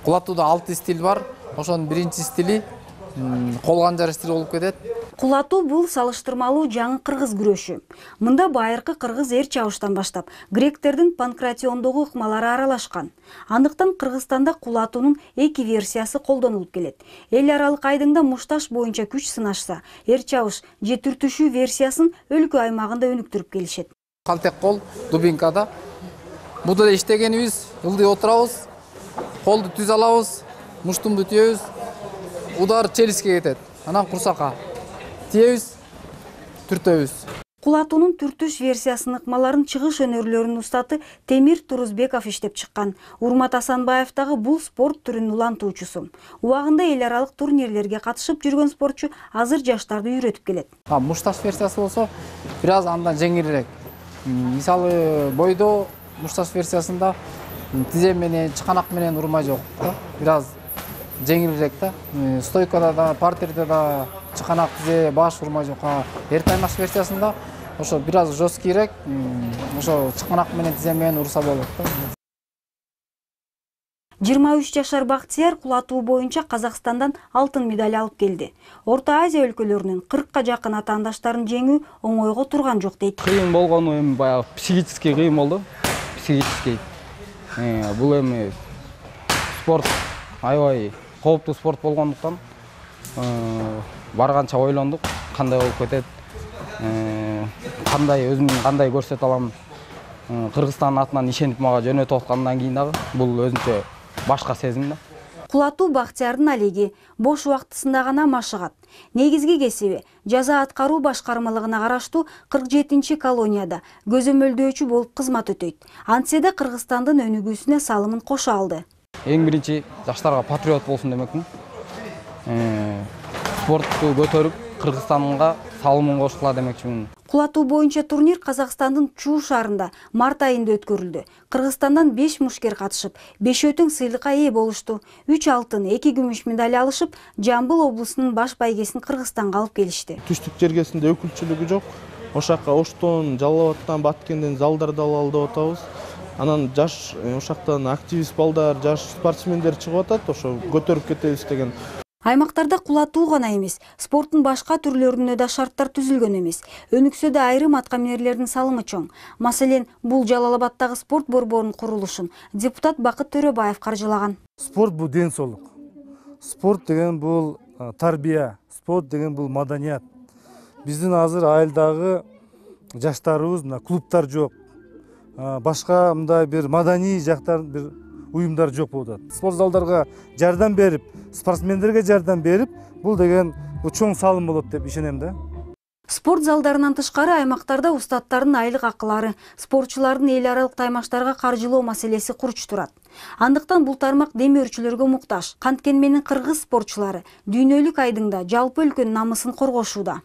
Кулатууда 6 стиль бар. Ошонун биринчи стили кол канжар стили болуп кетет. Кулатуу бул салыштырмалуу жаңы кыргыз күрөшү. Мында байыркы кыргыз эр чабыштан баштап гректердин панкратиондогу ыкмалары аралашкан. Андыктан Кыргызстанда кулатуунун 2 версиясы колдонулуп келет. Эл аралык айдыңда мушташ боюнча күч сынашса, эр чабыш же түртүшүү версиясын өлкө аймагында өнүктүрүп келишет. Калтек кол дубинкада. Буда иштегенибиз, ылдый отурабыз, колду түз алабыз, муштумду тийебиз, удар челюстке кетет. Анан курсакка тийебиз, түртөбүз. Кулатуунун түртүш версиясынын ыкмаларын чыгыш өнөрлөрүнүн устаты Темир Турузбеков иштеп чыккан. Урмат Асанбаев дагы бул спорт түрүнүн улантуучусу. Убагында эл аралык турнирлерге катышып жүргөн спортчу азыр жаштарды үйрөтүп келет. Мушташ версиясы болсо, бир аз андан жеңилирээк. Мисалы бойдо мушташ версиясында тизе менен, чыканак менен урмай жок да. Бир аз жеңилирээк да. Стойкада да, партерде да чыканак тизе баш урмай жок. Эр таймаш версиясында ошо бир аз жесткийрээк, ошо чыканак менен тизе менен урса болот да. 23 жашар Бактияр кулатуу боюнча Казакстандан алтын медаль алып келди. Орто Азия өлкөлөрүнүн 40ка жакын атаандаштарын жеңүү оңойго турган жок дейт. Кыйын болгону эми баягы психический кыйын болду. Психический. Бул эми спорт аябай кооптуу спорт болгондуктан барганча ойлондук, кандай болуп кетет, кандай өзүмдүн кандай көрсөтө алам. Кыргызстандын атынан ишенип мага жөнөтүп аткандан кийин дагы бул өзүнчө башка сезим да. Кулатуу Бактиярдын алеги бош убактысында гана машыгат. Негизги кесиби жаза аткаруу башкармалыгына караштуу 47-чи колонияда көзөмөлдөөчү болуп кызмат өтөйт. Антсе да Кыргызстандын өнүгүүсүнө салымын кошо алды. Эң биринчи жаштарга патриот болсун демекмин. Спортту көтөрүп, Кыргызстанга салымын кошкула демекчимин. Кулатуу боюнча турнир Казакстандын Чуу шаарында март айында өткөрүлдү. Кыргызстандан 5 мушкер катышып, 5 өтүң сыйлыкка ээ болушту. 3 алтын, 2 күмүш медаль алышып, Жамбыл облусунун баш байгесин Кыргызстанга алып келишти. Түштүк жергесинде өкүлчүлүгү жок. Ошакка Оштон, Жалал Абадтан, Баткенден залдарды алалы деп атабыз. Анан жаш ошактан активист балдар, жаш спортсмендер чыгып атат, ошо көтөрүп кетебиз деген. Аймактарда кулатуу гана эмес, спорттун башка түрлөрүнө да шарттар түзүлгөн эмес. Өнүксө да айрым аткаминерлердин салымы чоң. Маселен, бул Жалал Абадтагы спорт борборунун курулушун депутат Бакыт Төрөбаев каржылаган. Спорт бул ден соолук. Спорт деген бул тарбия, спорт деген бул маданият. Биздин азыр айылдагы жаштарыбыз клубтар жок. Башка мындай бир маданий жактар бир уюмдар жок болуп атат. Спорт залдарга жардам берип, спортсмендерге жардам берип, бул деген чоң салым болот деп ишенем да. Спорт залдарынан тышкары аймактарда устаттардын айлык акылары, спортчулардын эл аралык таймаштарга каржылоо маселеси курч турат. Андыктан бул тармак демөөрчүлөргө муктаж. Канткени менен кыргыз спортчулары дүйнөлүк айдыңда жалпы өлкөнүн намысын коргошууда.